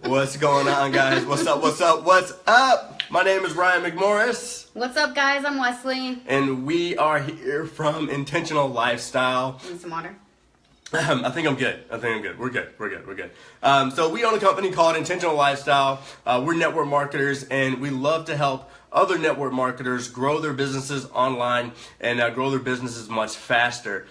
What's going on, guys? What's up? What's up? What's up? My name is Ryan McMorris. What's up, guys? I'm Wesley. And we are here from Intentional Lifestyle. Need some water? I think I'm good. We're good. So we own a company called Intentional Lifestyle. We're network marketers, and we love to help other network marketers grow their businesses online and grow their businesses much faster.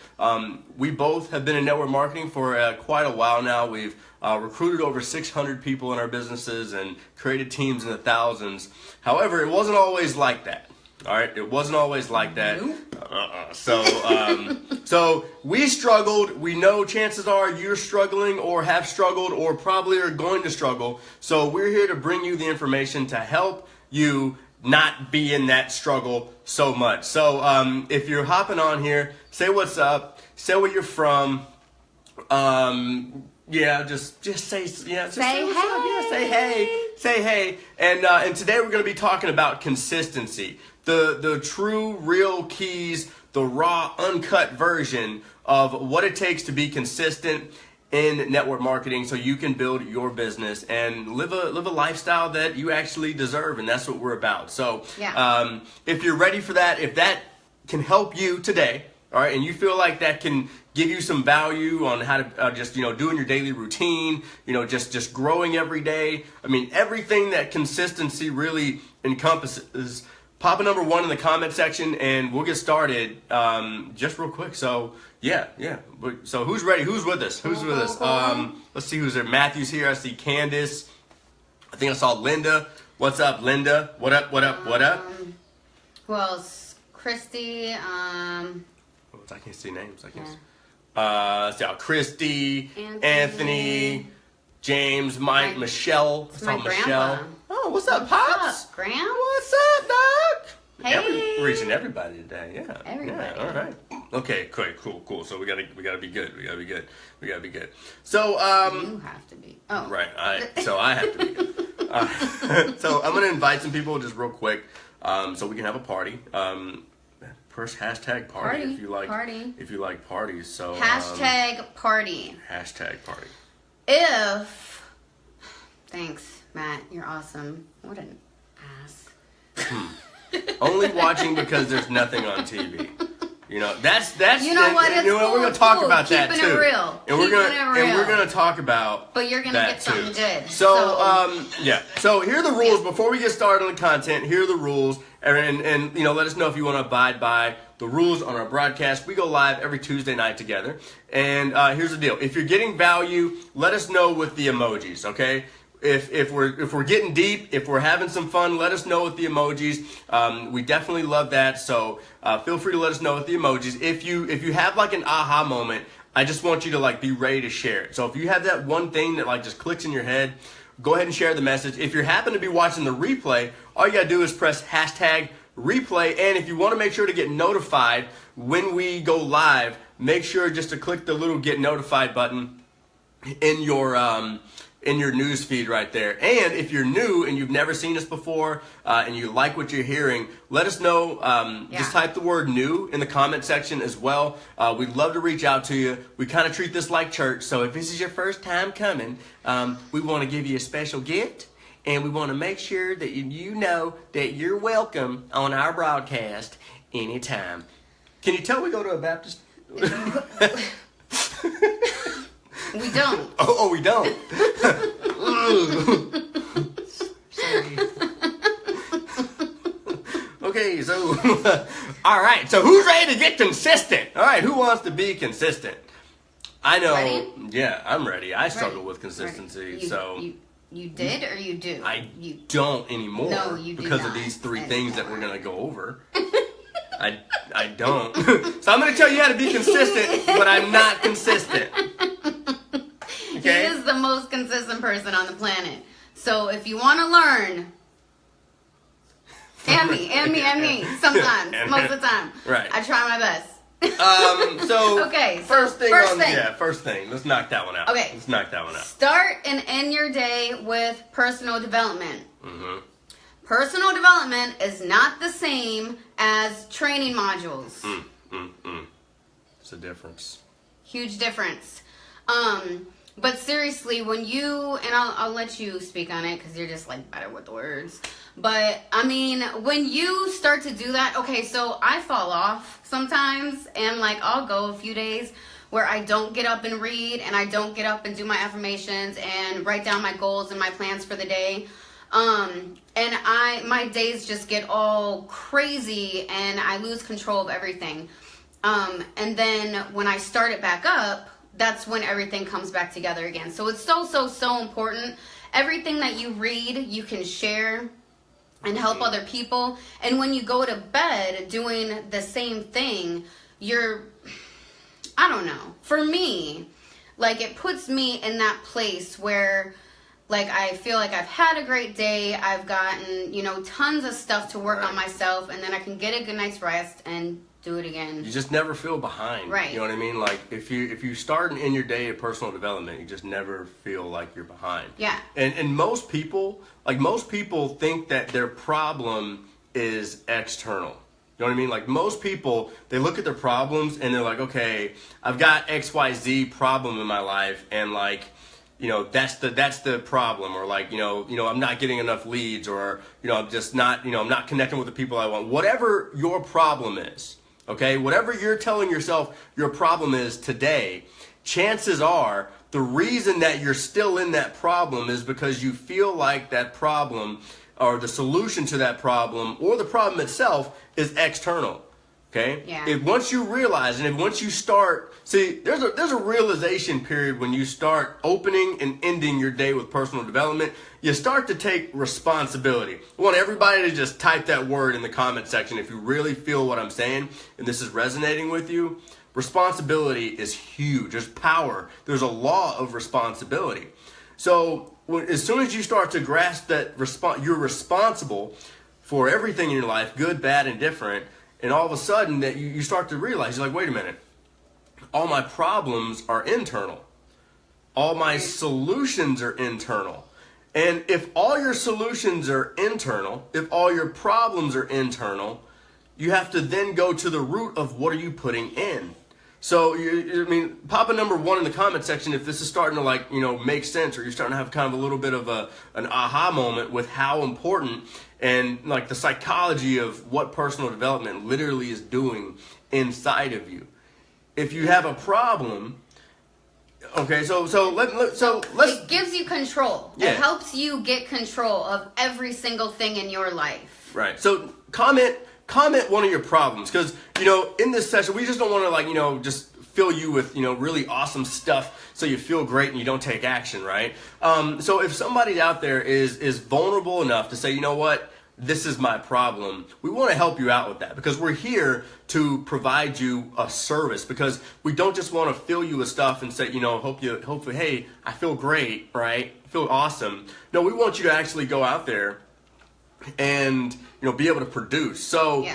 We both have been in network marketing for quite a while now. We've recruited over 600 people in our businesses and created teams in the thousands. However, it wasn't always like that. All right, it wasn't always like that. So we struggled. We know chances are you're struggling or have struggled or probably are going to struggle. So we're here to bring you the information to help you not be in that struggle so much. So if you're hopping on here, say what's up, say where you're from. Just say what's up. Yeah, say hey. And today we're going to be talking about consistency. The true, real keys, the raw, uncut version of what it takes to be consistent in network marketing so you can build your business and live a lifestyle that you actually deserve, and that's what we're about. So if you're ready for that, if that can help you today, all right, and you feel like that can give you some value on how to just doing your daily routine, just growing every day. I mean, everything that consistency really encompasses. Pop a number 1 in the comment section and we'll get started just real quick. So yeah. So who's ready? Who's with us? Let's see who's there. Matthew's here. I see Candace. I think I saw Linda. What's up, Linda? What up? Who else? Christy. I can't see names. See Christy, Anthony, James, Mike, Michelle. It's my grandpa. Oh, what's up, Pops? What's up, Graham? What's up, Doc? Hey. Reaching everybody today, yeah. Everybody. Yeah, all right. Okay, great, cool. So we gotta be good. We gotta be good. So you have to be. Oh. Right. I have to be good. So I'm gonna invite some people just real quick, so we can have a party. First hashtag party if you like party. If you like parties. So hashtag party. Hashtag party. Thanks, Matt. You're awesome. What an ass. Only watching because there's nothing on TV. That's you know what? We're gonna talk about that Keeping too. it real. And we're gonna talk about. But you're gonna get something good. So So here are the rules before we get started on the content. Here are the rules, and let us know if you want to abide by the rules on our broadcast. We go live every Tuesday night together. And here's the deal: if you're getting value, let us know with the emojis. Okay. If we're getting deep, if we're having some fun, let us know with the emojis. We definitely love that. So feel free to let us know with the emojis. If you have like an aha moment, I just want you to be ready to share it. So if you have that one thing that just clicks in your head, go ahead and share the message. If you happen to be watching the replay, all you gotta do is press hashtag replay. And if you want to make sure to get notified when we go live, make sure just to click the little get notified button in your news feed right there. And if you're new and you've never seen us before and you like what you're hearing, let us know. Just type the word new in the comment section as well. We'd love to reach out to you. We kind of treat this like church. So if this is your first time coming, we want to give you a special gift. And we want to make sure that you know that you're welcome on our broadcast anytime. Can you tell we go to a Baptist? We don't. Oh, we don't. Sorry. Okay, so all right. So who's ready to get consistent? All right, who wants to be consistent? I know. Ready? Yeah, I'm ready. I struggle with consistency. You did or you do? I don't anymore. No, you do because not of these 3 anymore. things that we're gonna go over. I don't. So I'm gonna tell you how to be consistent, but I'm not consistent. Okay? He is the most consistent person on the planet. So if you want to learn, and me, sometimes, most of the time. Right. I try my best. So okay. First thing. Let's knock that one out. Okay. Let's knock that one out. Start and end your day with personal development. Mm-hmm. Personal development is not the same as training modules. It's a difference. Huge difference. But seriously, when you, and I'll let you speak on it because you're just like better with words. But I mean, when you start to do that, okay, so I fall off sometimes and like I'll go a few days where I don't get up and read and I don't get up and do my affirmations and write down my goals and my plans for the day. And my days just get all crazy and I lose control of everything. And then when I start it back up, that's when everything comes back together again. So it's so important. Everything that you read, you can share and help other people. And when you go to bed doing the same thing, I don't know. For me, like it puts me in that place where like I feel like I've had a great day. I've gotten, tons of stuff to work on myself, and then I can get a good night's rest and do it again. You just never feel behind. Right. You know what I mean? Like if you start in your day of personal development, you just never feel like you're behind. Yeah. And most people think that their problem is external. You know what I mean? Like most people, they look at their problems and they're like, okay, I've got XYZ problem in my life, and like, that's the problem, or like, I'm not getting enough leads, or, I'm just not, I'm not connecting with the people I want. Whatever your problem is, okay, whatever you're telling yourself your problem is today, chances are the reason that you're still in that problem is because you feel like that problem or the solution to that problem or the problem itself is external. Okay? Yeah. Once you realize, and once you start, see, there's a realization period when you start opening and ending your day with personal development. You start to take responsibility. I want everybody to just type that word in the comment section if you really feel what I'm saying and this is resonating with you. Responsibility is huge. There's power. There's a law of responsibility. So as soon as you start to grasp that you're responsible for everything in your life, good, bad, and different, and all of a sudden that you start to realize, you're like, wait a minute, all my problems are internal. All my solutions are internal. And if all your solutions are internal, if all your problems are internal, you have to then go to the root of what are you putting in. So, pop a number 1 in the comment section if this is starting to make sense, or you're starting to have kind of a little bit of an aha moment with how important and like the psychology of what personal development literally is doing inside of you. If you have a problem, okay, so let's. It gives you control. Yeah. It helps you get control of every single thing in your life. Right. So comment one of your problems, because in this session we just don't want to just fill you with really awesome stuff so you feel great and you don't take action, right? So if somebody out there is vulnerable enough to say, you know what, this is my problem, we want to help you out with that, because we're here to provide you a service, because we don't just want to fill you with stuff and say, hopefully, hey, I feel great, right? I feel awesome. No, we want you to actually go out there and be able to produce. So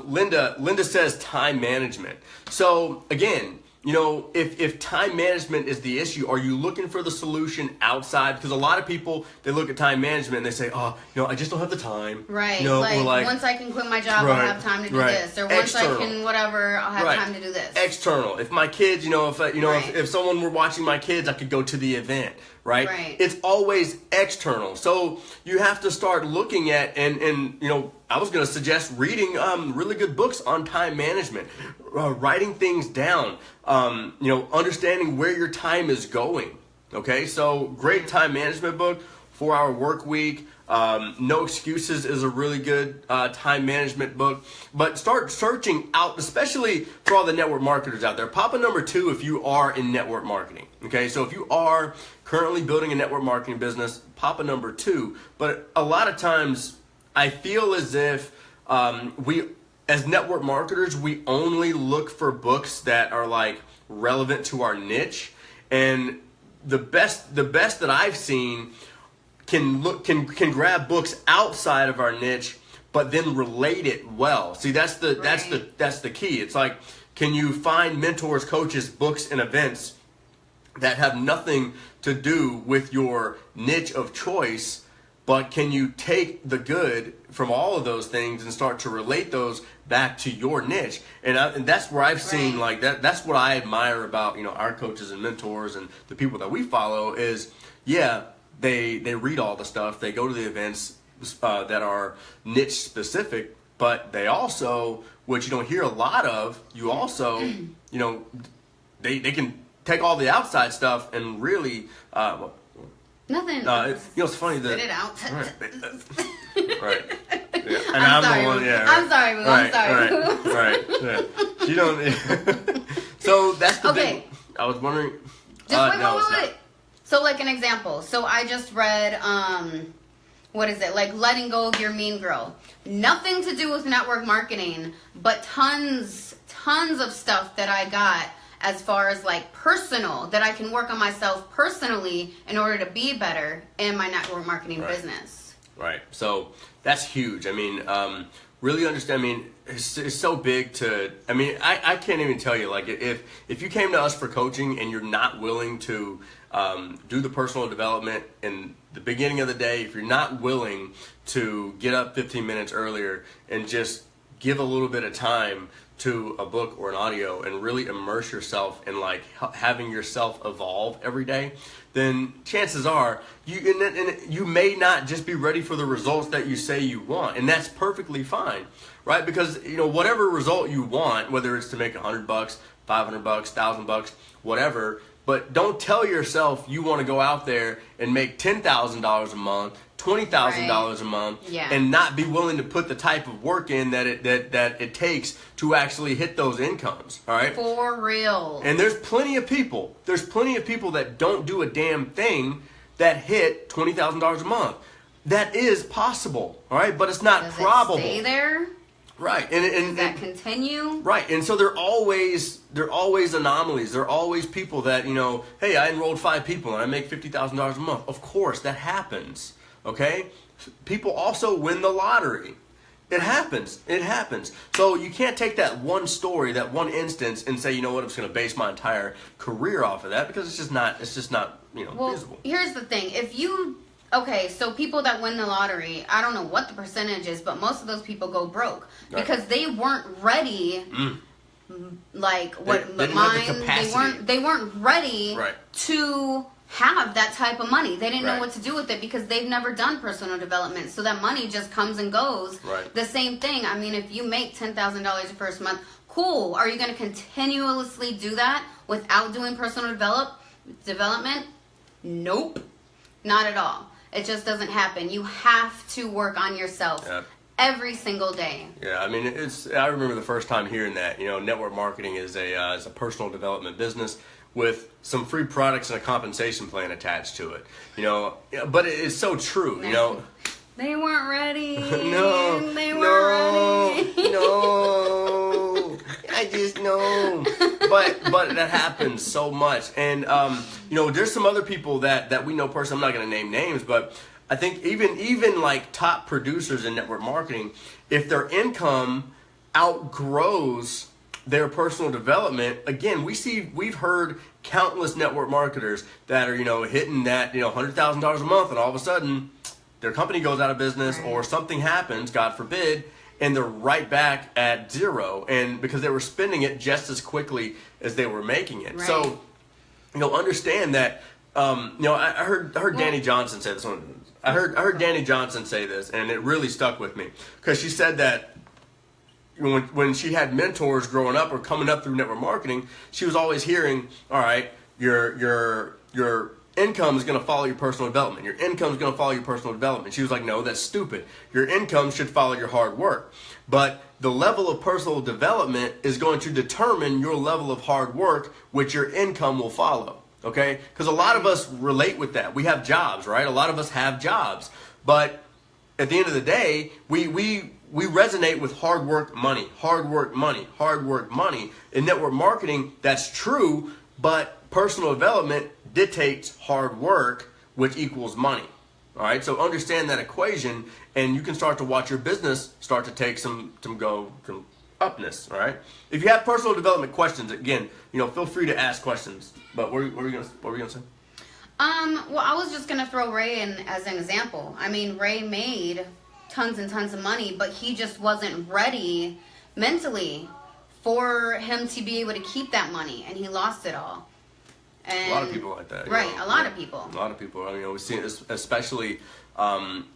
Linda says time management. So again, if time management is the issue, are you looking for the solution outside? Because a lot of people, they look at time management and they say, I just don't have the time. Right. Like once I can quit my job, I'll have time to do this. Or once I can whatever, I'll have time to do this. External. If my kids, if someone were watching my kids, I could go to the event. Right? It's always external. So you have to start looking at, and I was going to suggest reading really good books on time management, writing things down, understanding where your time is going. Okay, so great time management book, 4-Hour Work Week. No Excuses is a really good time management book. But start searching out, especially for all the network marketers out there. Pop a number 2 if you are in network marketing. Okay, so if you are currently building a network marketing business, pop a number 2. But a lot of times I feel as if we, as network marketers, we only look for books that are like relevant to our niche. And the best that I've seen can grab books outside of our niche, but then relate it well. See, that's the key. It's like, can you find mentors, coaches, books, and events that have nothing to do with your niche of choice, but can you take the good from all of those things and start to relate those back to your niche? And that's where I've seen like that. That's what I admire about, you know, our coaches and mentors and the people that we follow is, yeah, they read all the stuff, they go to the events that are niche specific, but they also, which you don't hear a lot of, you also, you know, they can take all the outside stuff and really. Nothing. You know, it's funny that. Spit it out. Right. Yeah. And I'm sorry, the one. Yeah. I'm sorry, Boo. I'm sorry. Right. Yeah. You don't. So that's the Okay. big. I was wondering. Just no, it's not. wait. So, like an example. So I just read, what is it? Like letting go of your mean girl. Nothing to do with network marketing, but tons of stuff that I got as far as like personal, that I can work on myself personally in order to be better in my network marketing business. Right. So that's huge. I mean, really understand. I mean, it's so big to. I mean, I can't even tell you. Like, if you came to us for coaching and you're not willing to do the personal development in the beginning of the day, if you're not willing to get up 15 minutes earlier and just give a little bit of time to a book or an audio and really immerse yourself in like having yourself evolve every day, then chances are you may not just be ready for the results that you say you want, and that's perfectly fine, right? Because you know whatever result you want, whether it's to make $100, $500, $1,000, whatever. But don't tell yourself you want to go out there and make $10,000 a month, $20,000 a month, and not be willing to put the type of work in that it takes to actually hit those incomes. All right, for real. And there's plenty of people. There's plenty of people that don't do a damn thing that hit $20,000 a month. That is possible. All right, but it's not probable. It stay there? Right, and does that continue? Right, and so they're always anomalies. They're always people that, you know, hey, I enrolled 5 people and I make $50,000 a month. Of course, that happens. Okay, people also win the lottery. It happens. It happens. So you can't take that one story, that one instance, and say, you know what, I'm just going to base my entire career off of that because it's just not, you know, feasible. Here's the thing: okay, so people that win the lottery, I don't know what the percentage is, but most of those people go broke because they weren't ready. Like what they they weren't ready to have that type of money. They didn't know what to do with it because they've never done personal development. So that money just comes and goes. Right. The same thing. I mean, if you make $10,000 your first month, cool. Are you going to continuously do that without doing personal development? Nope. Not at all. It just doesn't happen. You have to work on yourself every single day. Yeah, I mean, I remember the first time hearing that. You know, network marketing is a personal development business with some free products and a compensation plan attached to it. You know, but it's so true. You know, they weren't ready. No, they weren't ready. No, I just know. But that happens so much, and you know, there's some other people that we know personally. I'm not going to name names, but I think even like top producers in network marketing, if their income outgrows their personal development, again, we've heard countless network marketers that are, you know, hitting that, you know, $100,000 a month, and all of a sudden their company goes out of business or something happens, God forbid, and they're right back at zero, and because they were spending it just as quickly as they were making it. Right. So, you know, understand that. You know, I heard Danny Johnson say this one. I heard Danny Johnson say this, and it really stuck with me because she said that when she had mentors growing up or coming up through network marketing, she was always hearing, all right, your income is going to follow your personal development. Your income is going to follow your personal development. She was like, no, that's stupid. Your income should follow your hard work. But the level of personal development is going to determine your level of hard work, which your income will follow. Okay? Because a lot of us relate with that. We have jobs, right? A lot of us have jobs. But at the end of the day, we resonate with hard work, money, hard work, money, hard work, money. In network marketing, that's true, but personal development dictates hard work, which equals money. All right, so understand that equation, and you can start to watch your business start to take some upness. All right. If you have personal development questions, again, you know, feel free to ask questions. But what were you gonna say? Well, I was just gonna throw Ray in as an example. I mean, Ray made tons and tons of money, but he just wasn't ready mentally for him to be able to keep that money, and he lost it all. And, a lot of people like that. Right, a lot of people. A lot of people. I mean, we've seen this, especially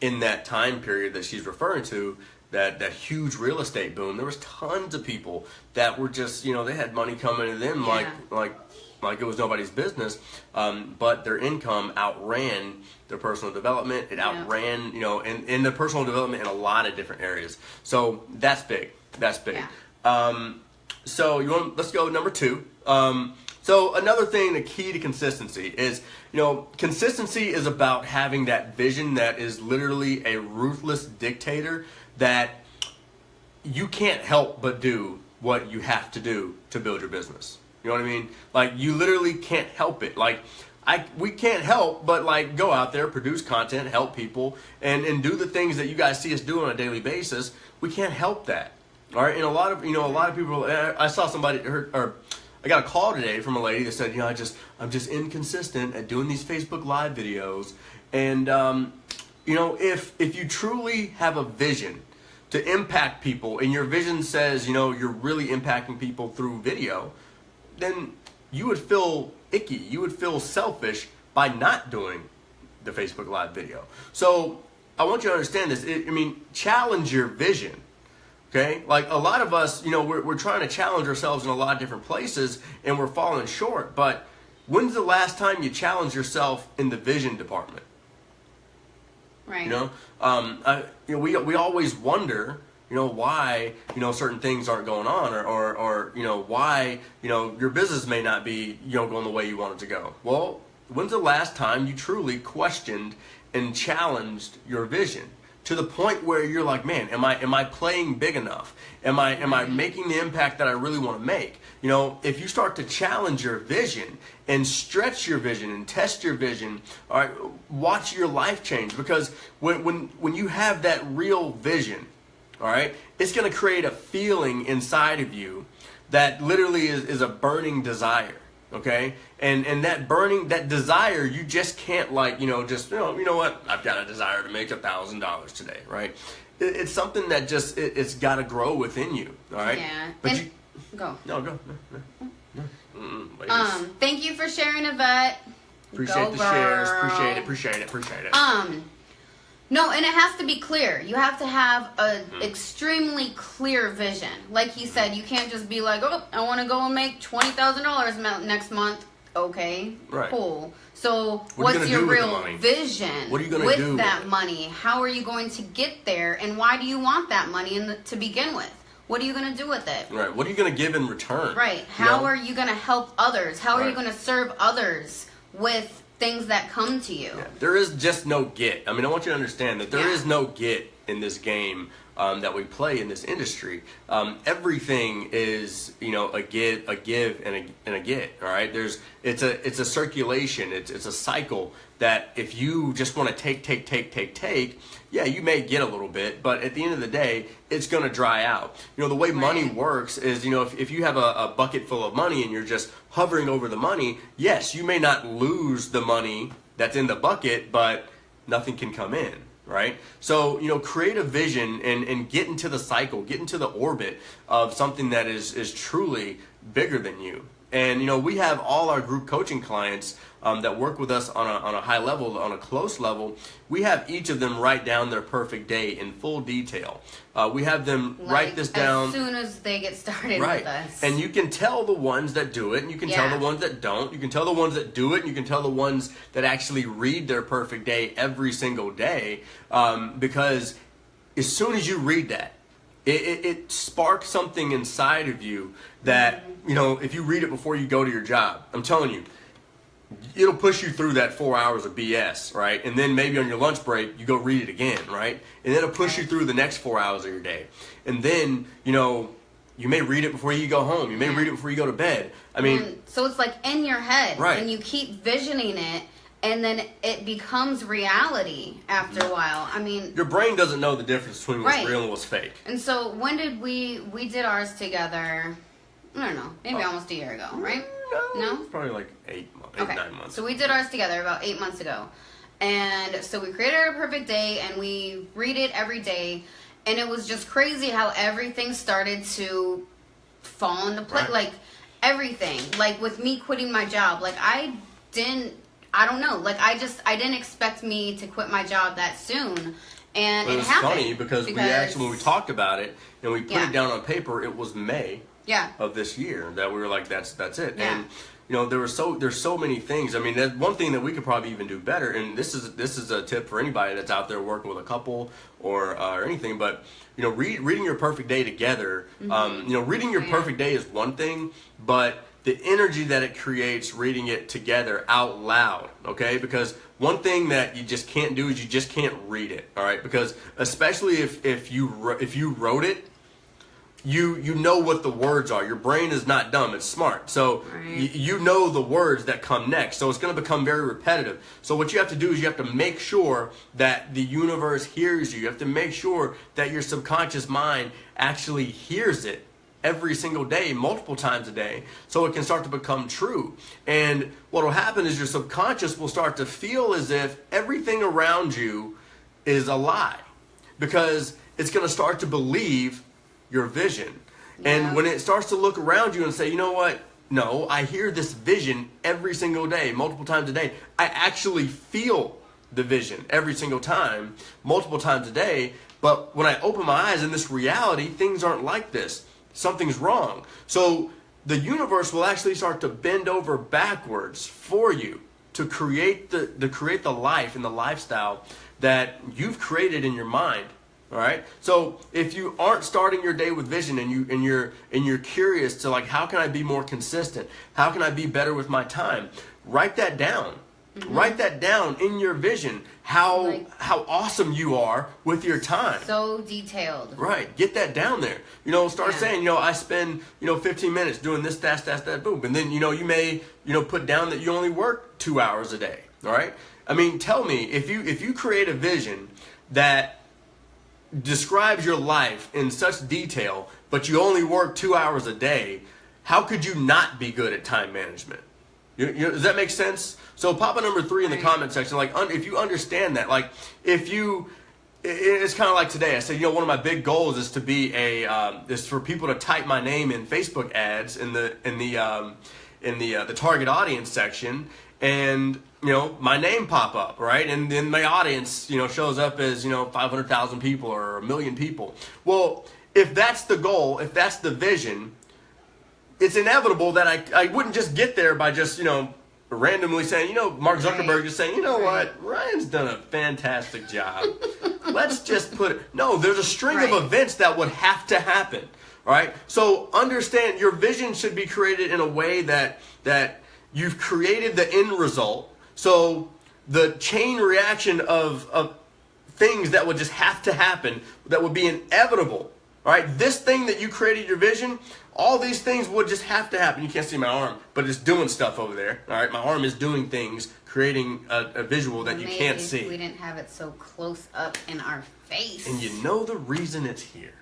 in that time period that she's referring to, that huge real estate boom. There was tons of people that were just, they had money coming to them like it was nobody's business, but their income outran their personal development. It outran, in their personal development in a lot of different areas. So that's big. That's big. Yeah. So let's go number 2. So another thing, the key to consistency is, consistency is about having that vision that is literally a ruthless dictator that you can't help but do what you have to do to build your business. You know what I mean? Like, you literally can't help it. Like, we can't help but go out there, produce content, help people, and do the things that you guys see us do on a daily basis. We can't help that. All right, and a lot of people. I saw somebody, I got a call today from a lady that said, I'm just inconsistent at doing these Facebook Live videos, and if you truly have a vision to impact people, and your vision says, you're really impacting people through video, then you would feel icky. You would feel selfish by not doing the Facebook Live video. So I want you to understand this. Challenge your vision. Okay, like a lot of us, we're trying to challenge ourselves in a lot of different places, and we're falling short. But when's the last time you challenged yourself in the vision department? Right. We always wonder, why certain things aren't going on, or why your business may not be going the way you want it to go. Well, when's the last time you truly questioned and challenged your vision? To the point where you're like, man, am I playing big enough? Am I making the impact that I really want to make? If you start to challenge your vision and stretch your vision and test your vision, all right, watch your life change. Because when you have that real vision, all right, it's going to create a feeling inside of you that literally is a burning desire. Okay, and that desire, you just can't you know what, I've got a desire to make $1,000 today, right? It's something that just it's got to grow within you, all right? Yeah. But go. No, go. Thank you for sharing, Yvette. Appreciate the shares. Appreciate it. No, and it has to be clear. You have to have an extremely clear vision. Like he said, you can't just be like, oh, I want to go and make $20,000 next month. Okay, right. Cool. So what's your real vision what are you gonna do with that money? How are you going to get there? And why do you want that money to begin with? What are you going to do with it? Right. What are you going to give in return? Right. How are you going to help others? How are you going to serve others with things that come to you? Yeah. There is just no get. I want you to understand that there is no get in this game that we play in this industry. Everything is, a give, and a get. All right. It's a circulation. It's a cycle that if you just want to take, yeah, you may get a little bit, but at the end of the day, it's going to dry out. The way money works is, if you have a bucket full of money and you're just hovering over the money, yes, you may not lose the money that's in the bucket, but nothing can come in, right? So, create a vision and get into the cycle, get into the orbit of something that is truly bigger than you. And, we have all our group coaching clients that work with us on a high level, on a close level. We have each of them write down their perfect day in full detail. We have them write this down as soon as they get started with us. And you can tell the ones that do it, and you can tell the ones that don't. You can tell the ones that do it, and you can tell the ones that actually read their perfect day every single day. Because as soon as you read that, it sparks something inside of you that, if you read it before you go to your job, I'm telling you, it'll push you through that 4 hours of BS, right? And then maybe on your lunch break, you go read it again, right? And then it'll push you through the next 4 hours of your day. And then, you may read it before you go home. You may read it before you go to bed. So it's like in your head. Right. And you keep visioning it, and then it becomes reality after a while. Your brain doesn't know the difference between what's real and what's fake. And so when did we did ours together I don't know, maybe almost a year ago, right? No? It's probably like 8 months, Okay. 9 months. So we did ours together about 8 months ago. And so we created our perfect day and we read it every day. And it was just crazy how everything started to fall into place. Right. Like everything. Like with me quitting my job. Like I don't know. Like I didn't expect me to quit my job that soon. And But it it was happened. funny because we actually, when we talked about it and we put Yeah. it down on paper, it was May of this year that we were like, that's it. Yeah. And you know, there's so many things. I mean, that's one thing that we could probably even do better. And this is a tip for anybody that's out there working with a couple or anything. But you know, reading your perfect day together. You know, reading your perfect day is one thing, but the energy that it creates reading it together out loud, okay? Because one thing that you just can't do is you just can't read it, all right? Because especially if you wrote it, you know what the words are. Your brain is not dumb, it's smart. So you know the words that come next. So it's going to become very repetitive. So what you have to do is you have to make sure that the universe hears you. You have to make sure that your subconscious mind actually hears it every single day, multiple times a day, so it can start to become true. And what will happen is your subconscious will start to feel as if everything around you is a lie, because it's going to start to believe your vision. And when it starts to look around you and say, you know what, no, I hear this vision every single day, multiple times a day. I actually feel the vision every single time, multiple times a day. But when I open my eyes in this reality, things aren't like this. Something's wrong. So the universe will actually start to bend over backwards for you to create the life and the lifestyle that you've created in your mind. All right. So if you aren't starting your day with vision and you're curious to like, how can I be more consistent? How can I be better with my time? Write that down. Write that down in your vision. How awesome you are with your time. So detailed. Right. Get that down there. You know, start saying, you know, I spend, 15 minutes doing this, that, boom. And then, you may, put down that you only work 2 hours a day. All right. I mean, tell me, if you create a vision that describes your life in such detail, but you only work 2 hours a day, how could you not be good at time management? Does that make sense? So Papa number 3 in the comment section, like, if you understand that, like, it's kind of like today. I said, one of my big goals is to be is for people to type my name in Facebook ads in the target audience section, and my name pop up, right? And then my audience, shows up as 500,000 people or 1 million people. Well, if that's the goal, if that's the vision, it's inevitable that I wouldn't just get there by just, randomly saying, Mark Zuckerberg just saying, what, Ryan's done a fantastic job. Let's just put it. No, there's a string of events that would have to happen, all right? So understand your vision should be created in a way that you've created the end result. So the chain reaction of things that would just have to happen, that would be inevitable, all right? This thing that you created, your vision, all these things would just have to happen. You can't see my arm, but it's doing stuff over there. All right, my arm is doing things, creating a visual that you can't see. We didn't have it so close up in our face. And you know the reason it's here.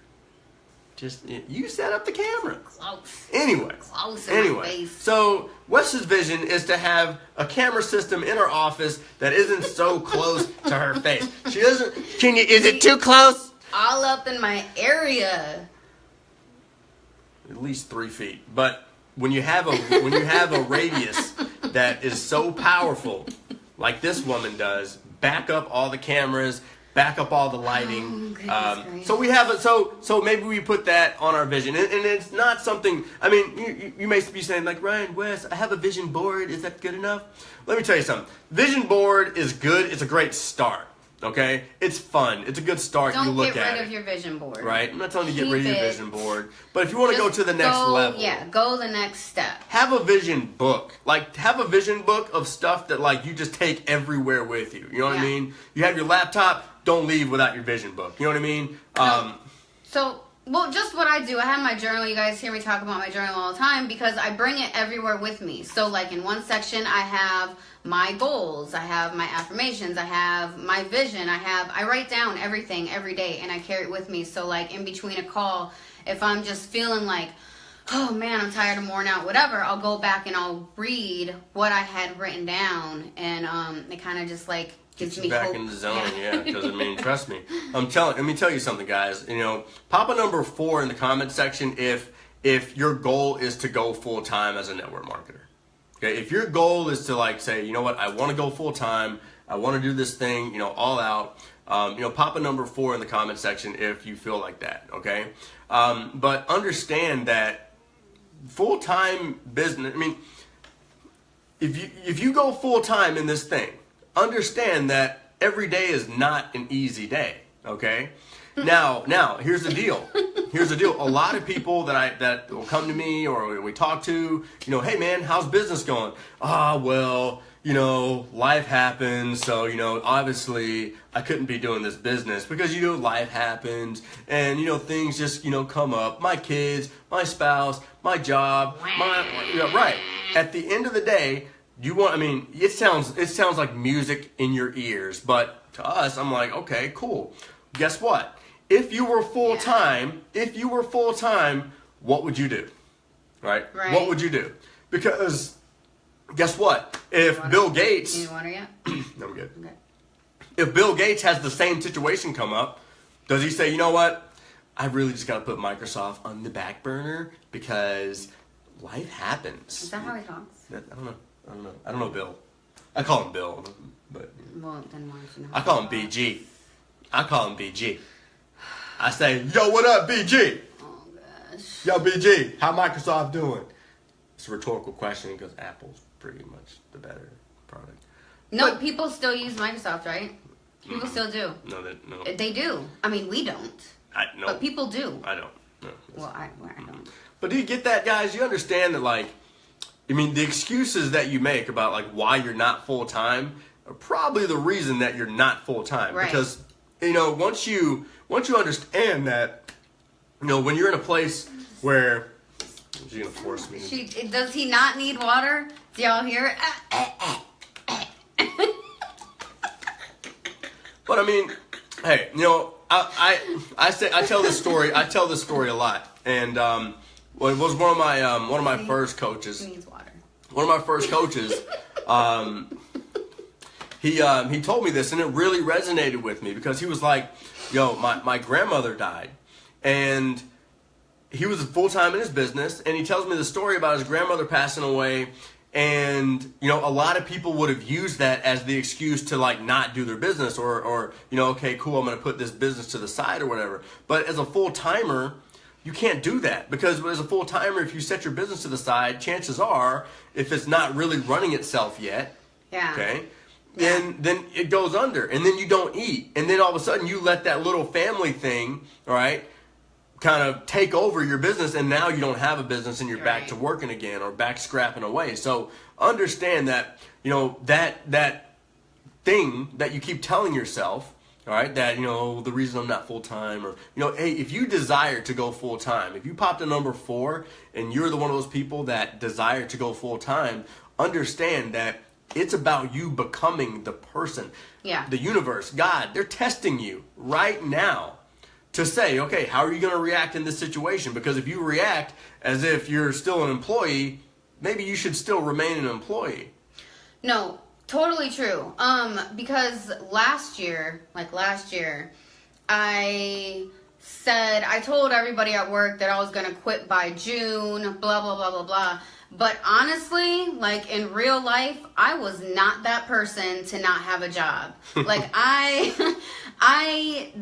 Just you set up the camera. Close. Anyway. Close in my face. So Wes's vision is to have a camera system in her office that isn't so close to her face. She doesn't. Is it too close? All up in my area. At least 3 feet. But when you have a radius that is so powerful, like this woman does, back up all the cameras, back up all the lighting. So we have it. So maybe we put that on our vision, and it's not something. I mean, you may be saying like, Ryan, Wes, I have a vision board. Is that good enough? Let me tell you something. Vision board is good. It's a great start. Okay, it's fun. It's a good start. Don't you look get at rid it. of your vision board. Right? I'm not telling you to get rid of your Keep it. vision board, but if you want to go to the next level, go the next step. have a vision book. Like, have a vision book of stuff that like you just take everywhere with you. You know what I mean? You have your laptop. Don't leave without your vision book. You know what I mean? Well, just what I do. I have my journal. You guys hear me talk about my journal all the time because I bring it everywhere with me. So, like, in one section, I have my goals. I have my affirmations. I have my vision. I write down everything every day, and I carry it with me. So, like, in between a call, if I'm just feeling like, oh man, I'm tired, I'm worn out, whatever, I'll go back and I'll read what I had written down, and it kind of just like gives me back hope. in the zone, yeah. Because I mean, trust me, let me tell you something, guys. You know, pop a number 4 in the comment section if your goal is to go full time as a network marketer. Okay, if your goal is to like say, you know what, I want to go full time, I want to do this thing, you know, all out. You know, pop a number 4 in the comment section if you feel like that. Okay, but understand that full time business. I mean, if you go full time in this thing, understand that every day is not an easy day. Okay. Now, here's the deal. Here's the deal. A lot of people that will come to me or we talk to, you know, hey man, how's business going? Well, you know, life happens. So, you know, obviously I couldn't be doing this business because, you know, life happens and, you know, things just, you know, come up. My kids, my spouse, my job, right. At the end of the day, it sounds like music in your ears, but to us, I'm like, okay, cool. Guess what? If you were full time, what would you do? Right? What would you do? Because guess what? If Bill Gates, you need water yet? No, I'm good. Okay. If Bill Gates has the same situation come up, does he say, you know what? I really just got to put Microsoft on the back burner because life happens. Is that how he talks? I don't know Bill. I call him Bill, but Well, then why don't you know? I call him BG. I say, yo, what up, BG? Oh gosh. Yo, BG, how Microsoft doing? It's a rhetorical question because Apple's pretty much the better product. No, people still use Microsoft, right? People still do. No. They do. I mean, we don't. No. But people do. I don't. No. Well, I don't. But do you get that, guys? You understand that, like, I mean, the excuses that you make about, like, why you're not full-time are probably the reason that you're not full-time. Right. Because, you know, once you understand that, you know, when you're in a place where... She's going to force me. Does he not need water? Do y'all hear it? But, I mean, hey, you know, I tell this story. I tell this story a lot. And it was one of my first coaches. He needs water. One of my first coaches, he told me this, and it really resonated with me because he was like, yo, my grandmother died, and he was full-time in his business, and he tells me the story about his grandmother passing away, and, you know, a lot of people would have used that as the excuse to, like, not do their business or you know, okay, cool, I'm going to put this business to the side or whatever. But as a full-timer, you can't do that because as a full-timer, if you set your business to the side, chances are, if it's not really running itself yet, okay, then it goes under, and then you don't eat, and then all of a sudden you let that little family thing, all right, kind of take over your business, and now you don't have a business, and you're back to working again or back scrapping away. So understand that, you know, that thing that you keep telling yourself, all right, that, you know, the reason I'm not full-time, or, you know, hey, if you desire to go full-time, if you popped a number 4 and you're the one of those people that desire to go full-time, understand that it's about you becoming the person. Yeah. The universe, God, they're testing you right now to say, okay, how are you going to react in this situation? Because if you react as if you're still an employee, maybe you should still remain an employee. No. Totally true. Because last year, I told everybody at work that I was going to quit by June, blah, blah, blah, blah, blah. But honestly, like in real life, I was not that person to not have a job. Like I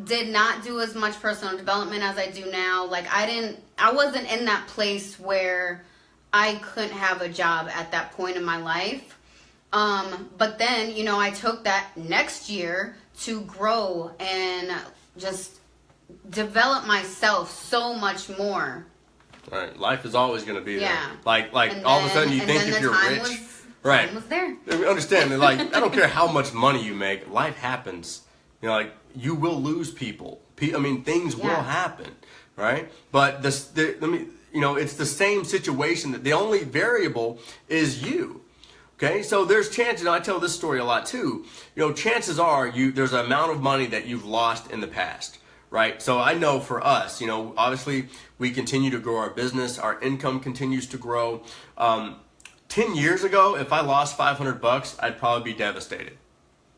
did not do as much personal development as I do now. Like I wasn't in that place where I couldn't have a job at that point in my life. But then, you know, I took that next year to grow and just develop myself so much more. All right, life is always going to be there. Yeah. Like all of a sudden you think if you're rich, right? Time was there. Understand that, like, I don't care how much money you make, life happens. You know, like you will lose people. I mean, things will happen, right? But it's the same situation. That the only variable is you. Okay, so there's chances, and I tell this story a lot too, you know, chances are there's an amount of money that you've lost in the past, right? So I know for us, you know, obviously we continue to grow our business, our income continues to grow. 10 years ago, if I lost $500, I'd probably be devastated.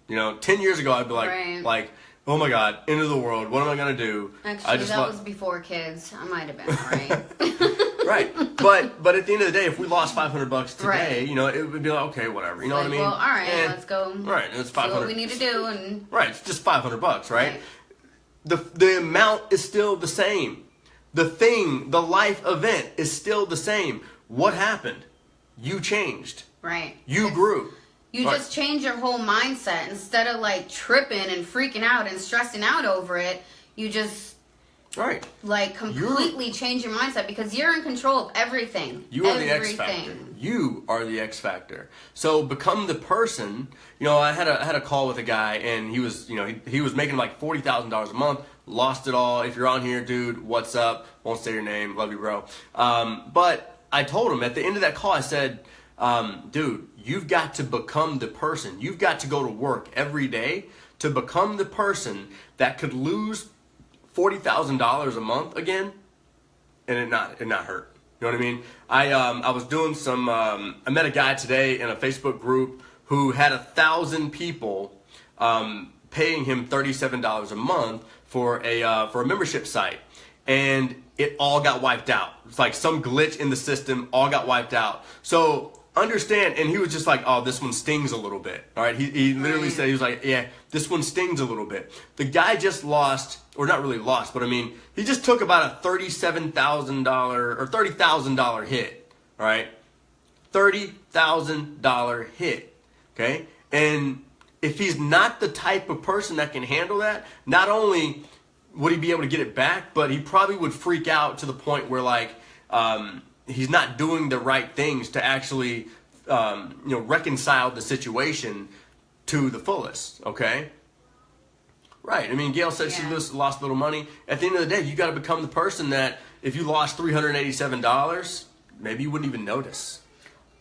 You know, 10 years ago, I'd be like, oh my God, end of the world. What am I going to do? Actually, that was before kids. I might have been all right. Right. But at the end of the day, if we lost $500 today, you know, it would be like, okay, whatever. You know what I mean? Well, all right, let's go. Right. It's 500. See what we need to do. And right. It's just $500, right? The amount is still the same. The life event is still the same. What happened? You changed. Right. You grew. You just change your whole mindset. Instead of like tripping and freaking out and stressing out over it, you just like completely change your mindset because you're in control of everything. You are the X factor. You are the X factor. So become the person. You know, I had a call with a guy and he was, you know, he was making like $40,000 a month, lost it all. If you're on here, dude, what's up? Won't say your name. Love you, bro. But I told him at the end of that call, I said, dude, you've got to become the person. You've got to go to work every day to become the person that could lose $40,000 a month again, and it not hurt. You know what I mean? I was doing some. I met a guy today in a Facebook group who had 1,000 people paying him $37 a month for a membership site, and it all got wiped out. It's like some glitch in the system, all got wiped out. So understand, and he was just like, oh, this one stings a little bit. All right, he literally said, he was like, yeah, this one stings a little bit. The guy just lost, or not really lost, but I mean, he just took about a $37,000 or $30,000 hit. All right, $30,000 hit. Okay, and if he's not the type of person that can handle that, not only would he be able to get it back, but he probably would freak out to the point where like he's not doing the right things to actually reconcile the situation to the fullest. Okay, right. I mean, Gail said she lost a little money. At the end of the day, you got to become the person that if you lost $387, maybe you wouldn't even notice.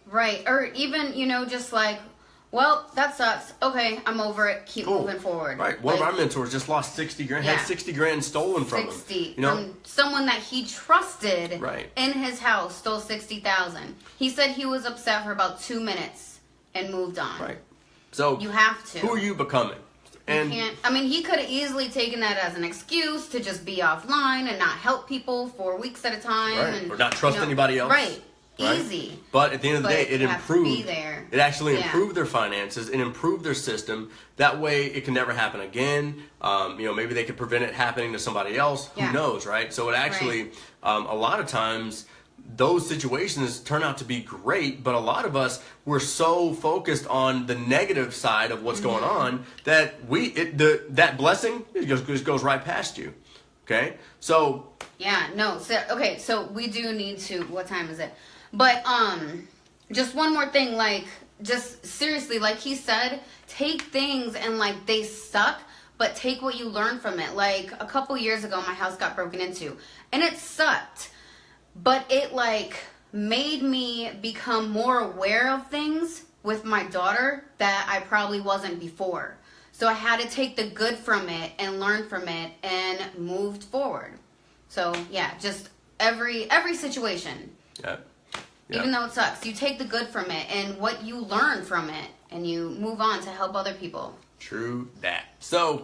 Right, or even just like, well, that sucks. Okay, I'm over it. Keep moving forward. Right. One of our mentors just lost 60 grand. Had 60 grand stolen from him. 60 from someone that he trusted in his house stole 60,000. He said he was upset for about 2 minutes and moved on. Right. So you have to. Who are you becoming? And you can't. I mean, he could have easily taken that as an excuse to just be offline and not help people for weeks at a time, and, or not trust anybody else. Right. Easy. But at the end of the day, it improved. It actually improved their finances. It improved their system. That way, it can never happen again. Maybe they could prevent it happening to somebody else. Who knows, right? So it actually, a lot of times, those situations turn out to be great. But a lot of us, we're so focused on the negative side of what's going on that that blessing just goes right past you. Okay, so so we do need to. What time is it? But just one more thing, like, just seriously, like he said, take things and like they suck, but take what you learn from it. Like a couple years ago, my house got broken into, and it sucked, but it like made me become more aware of things with my daughter that I probably wasn't before. So I had to take the good from it and learn from it and moved forward. So just every situation. Yeah. Even though it sucks, you take the good from it and what you learn from it, and you move on to help other people. True that. So,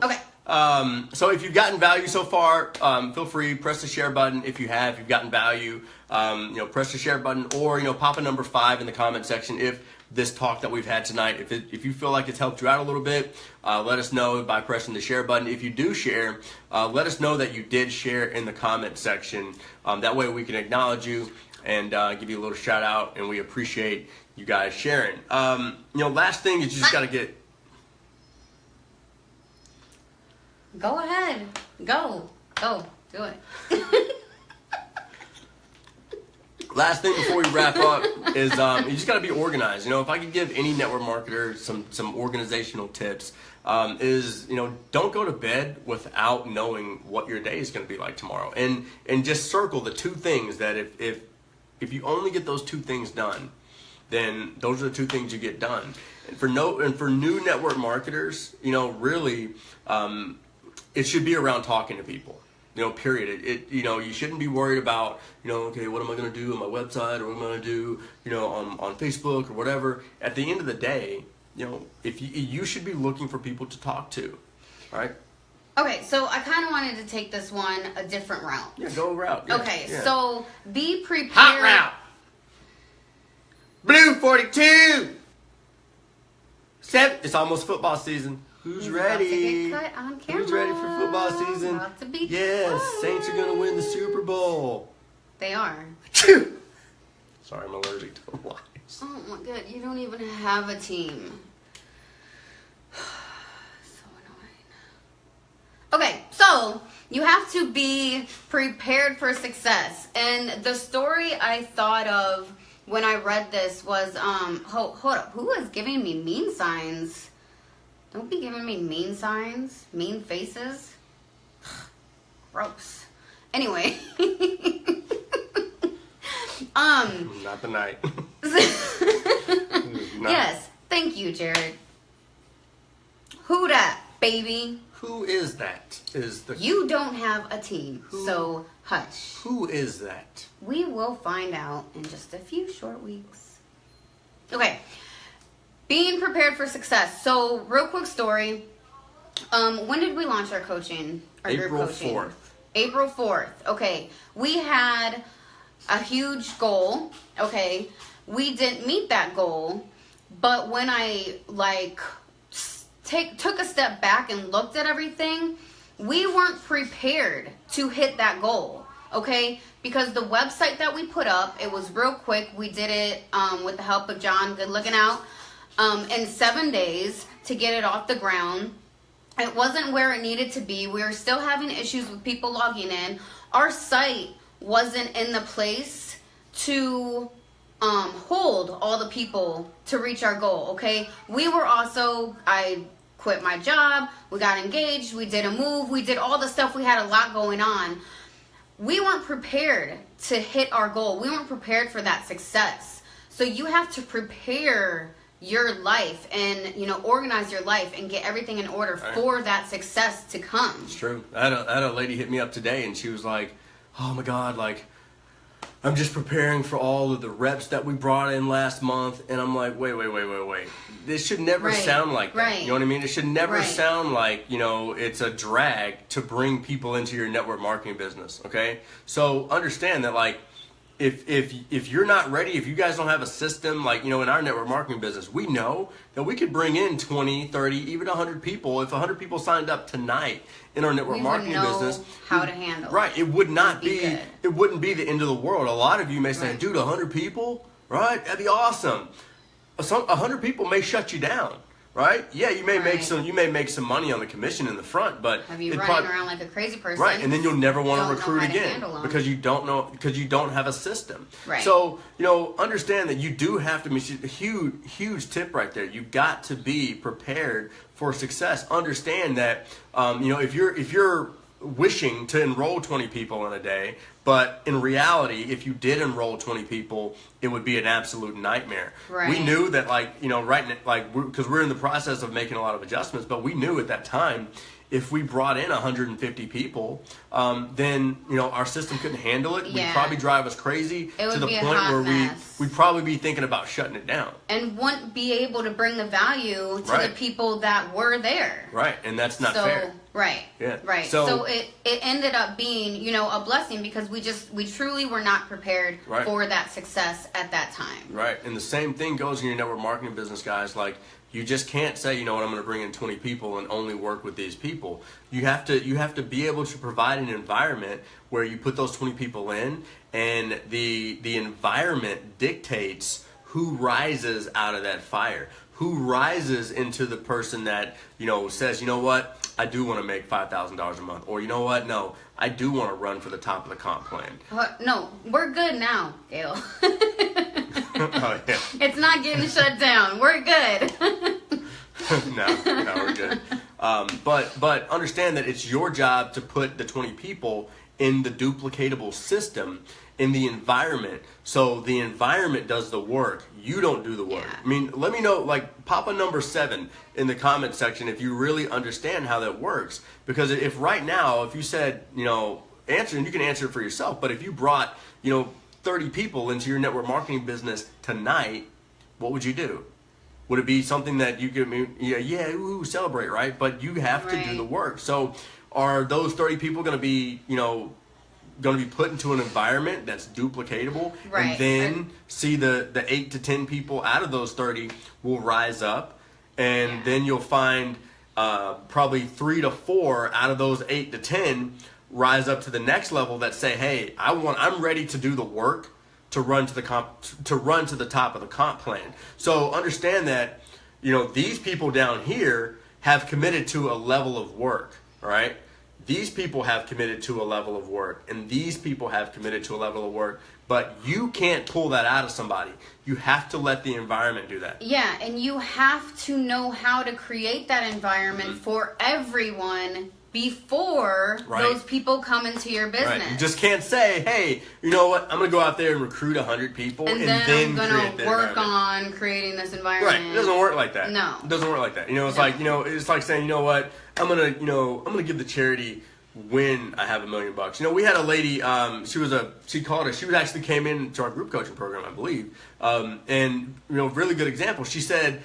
so if you've gotten value so far, feel free, press the share button. If you've gotten value, press the share button, or pop a number 5 in the comment section if this talk that we've had tonight, if you feel like it's helped you out a little bit, let us know by pressing the share button. If you do share, let us know that you did share in the comment section. That way we can acknowledge you and give you a little shout out, and we appreciate you guys sharing. Last thing is you just got to get. Go ahead. Go. Do it. Last thing before we wrap up is you just got to be organized. If I could give any network marketer some organizational tips, is don't go to bed without knowing what your day is going to be like tomorrow, and just circle the 2 things that if you only get those 2 things done, then those are the 2 things you get done. And for new network marketers, really, it should be around talking to people. period. You shouldn't be worried about, okay, what am I going to do on my website, or what am I going to do, on Facebook or whatever. At the end of the day, if you should be looking for people to talk to, right? Okay, so I kind of wanted to take this one a different route. Yeah, go a route. Yeah, okay, yeah. So be prepared. Hot route. Blue 42. It's almost football season. Who's ready? About to get cut on camera. Who's ready for football season? About to be Yes, cut. Saints are going to win the Super Bowl. They are. Sorry, I'm allergic to the lies. Oh my god, you don't even have a team. So annoying. Okay, so you have to be prepared for success. And the story I thought of when I read this was, hold up, who is giving me mean signs? Don't be giving me mean signs, mean faces. Gross. Anyway. Not the night. Yes, thank you, Jared. Who dat, baby? Who is that? You don't have a team, so hush. Who is that? We will find out in just a few short weeks. Okay. Being prepared for success. So, real quick story. When did we launch our coaching? Our April group coaching? 4th. April 4th. Okay. We had a huge goal. Okay. We didn't meet that goal. But when I, took a step back and looked at everything, we weren't prepared to hit that goal. Okay? Because the website that we put up, it was real quick. We did it with the help of John, good looking out, in 7 days to get it off the ground. It wasn't where it needed to be. We were still having issues with people logging in. Our site wasn't in the place to hold all the people to reach our goal, okay? We were also, I quit my job, we got engaged, we did a move, we did all the stuff, we had a lot going on. We weren't prepared to hit our goal. We weren't prepared for that success. So you have to prepare your life and, organize your life and get everything in order for that success to come. It's true. I had a lady hit me up today, and she was like, oh my God, I'm just preparing for all of the reps that we brought in last month. And I'm like, wait. This should never sound like that. Right. You know what I mean? It should never Right. sound like, it's a drag to bring people into your network marketing business, okay? So understand that, if you're not ready, if you guys don't have a system, in our network marketing business, we know that we could bring in 20, 30, even 100 people. If 100 people signed up tonight in our network marketing business, how to handle it. Right, it would not be good. It wouldn't be the end of the world. A lot of you may say, Right. dude, 100 people, right? That'd be awesome. 100 people may shut you down. Right? Yeah, you may make some money on the commission in the front, but have you running around like a crazy person? Right, and then you'll never want to recruit again because you don't have a system. Right. So, understand that you do have to, a huge tip right there. You've got to be prepared for success. Understand that if you're wishing to enroll 20 people in a day, but in reality, if you did enroll 20 people, it would be an absolute nightmare. Right. We knew that, because we're in the process of making a lot of adjustments, but we knew at that time, if we brought in 150 people, then our system couldn't handle it. Yeah. We'd probably drive us crazy to the point where we'd probably be thinking about shutting it down. And wouldn't be able to bring the value to Right. the people that were there. Right, and that's not fair. Right. Yeah. Right. So it ended up being, a blessing because we truly were not prepared Right. for that success at that time. Right, and the same thing goes in your network marketing business, guys. You just can't say, I'm going to bring in 20 people and only work with these people. You have to be able to provide an environment where you put those 20 people in, and the environment dictates who rises out of that fire, who rises into the person that says, you know what, I do want to make $5,000 a month, or you know what, no, I do want to run for the top of the comp plan. No, we're good now, Gail. Oh yeah. It's not getting shut down. We're good. No, we're good. But understand that it's your job to put the 20 people in the duplicatable system, in the environment. So the environment does the work. You don't do the work. Yeah. I mean, let me know, like, pop a number 7 in the comment section if you really understand how that works. Because if right now, if you said, you know, answer, and you can answer it for yourself, but if you brought, you know, 30 people into your network marketing business tonight, what would you do? Would it be something that you could, ooh, celebrate, right? But you have to do the work. So are those 30 people going to be, you know, going to be put into an environment that's duplicatable? Right. And then see the 8 to 10 people out of those 30 will rise up. And then you'll find probably 3 to 4 out of those 8 to 10 rise up to the next level that say, hey, I'm ready to do the work to run to the top of the comp plan. So understand that, you know, these people down here have committed to a level of work, right? These people have committed to a level of work, and these people have committed to a level of work, but you can't pull that out of somebody. You have to let the environment do that. Yeah, and you have to know how to create that environment for everyone before those people come into your business. Right. You just can't say, hey, you know what, I'm going to go out there and recruit 100 people and then I'm going to work on creating this environment. Right. It doesn't work like that. No. It doesn't work like that. You know, it's like, you know, it's like saying, you know what, I'm going to give the charity when I have $1 million. You know, we had a lady, she actually came into our group coaching program, I believe. And, you know, really good example. She said,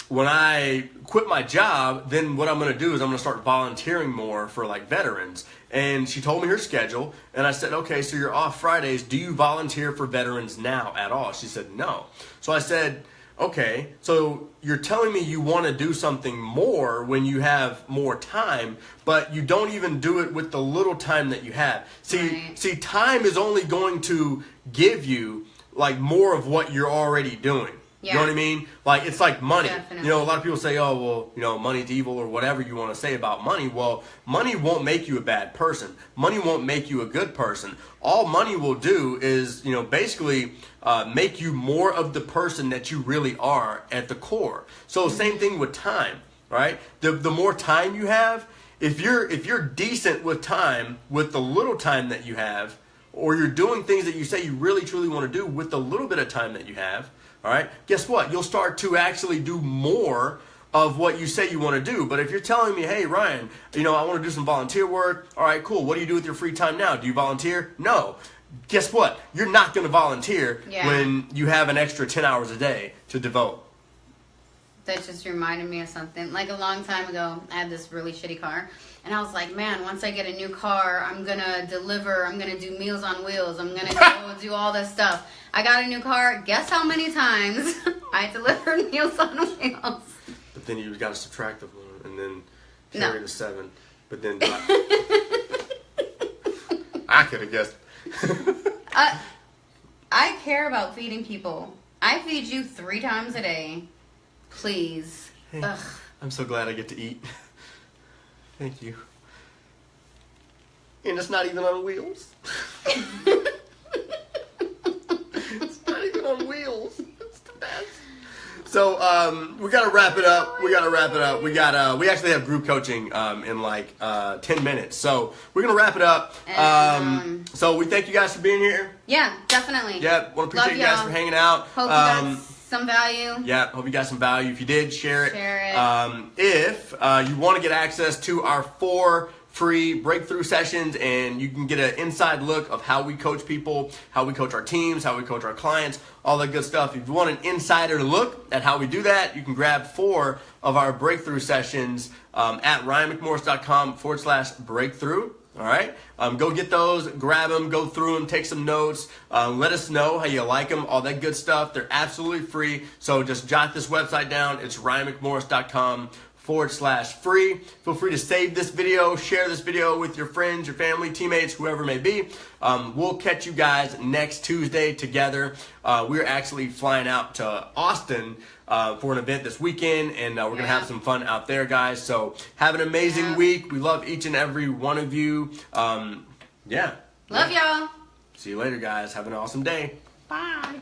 when I quit my job, then what I'm going to do is I'm going to start volunteering more for like veterans. And she told me her schedule, and I said, okay, so you're off Fridays. Do you volunteer for veterans now at all? She said, no. So I said, okay, so you're telling me you want to do something more when you have more time, but you don't even do it with the little time that you have. See, time is only going to give you like more of what you're already doing. Yeah. You know what I mean? Like, it's like money. Definitely. You know, a lot of people say, oh, well, you know, money's evil or whatever you want to say about money. Well, money won't make you a bad person. Money won't make you a good person. All money will do is, you know, basically make you more of the person that you really are at the core. So same thing with time, right? The more time you have, if you're decent with time, with the little time that you have, or you're doing things that you say you really truly want to do with the little bit of time that you have, all right, guess what? You'll start to actually do more of what you say you want to do. But if you're telling me, hey, Ryan, you know, I want to do some volunteer work. All right, cool. What do you do with your free time now? Do you volunteer? No. Guess what? You're not going to volunteer when you have an extra 10 hours a day to devote. That just reminded me of something. Like a long time ago, I had this really shitty car. And I was like, man, once I get a new car, I'm going to deliver. I'm going to do Meals on Wheels. I'm going to go do all this stuff. I got a new car. Guess how many times I delivered Meals on Wheels? But then you got to subtract the 1 and then carry the 7. But then I could have guessed. I care about feeding people. I feed you 3 times a day. Please. Hey, I'm so glad I get to eat. Thank you. And it's not even on wheels. It's not even on wheels. It's the best. So we gotta wrap it up. We actually have group coaching in like 10 minutes. So we're gonna wrap it up. So we thank you guys for being here. Yeah, definitely. Yeah, want to appreciate you guys for hanging out. Hope you got some value. Yeah, hope you got some value. If you did, share it. Share it. If you want to get access to our 4 free breakthrough sessions, and you can get an inside look of how we coach people, how we coach our teams, how we coach our clients, all that good stuff. If you want an insider look at how we do that, you can grab 4 of our breakthrough sessions at ryanmcmorris.com/breakthrough. All right, go get those, grab them, go through them, take some notes. Let us know how you like them, all that good stuff. They're absolutely free. So just jot this website down. It's ryanmcmorris.com/free. Feel free to save this video, share this video with your friends, your family, teammates, whoever it may be. We'll catch you guys next Tuesday together. We're actually flying out to Austin for an event this weekend, and we're going to have some fun out there, guys. So have an amazing week. We love each and every one of you. Love y'all. See you later, guys. Have an awesome day. Bye.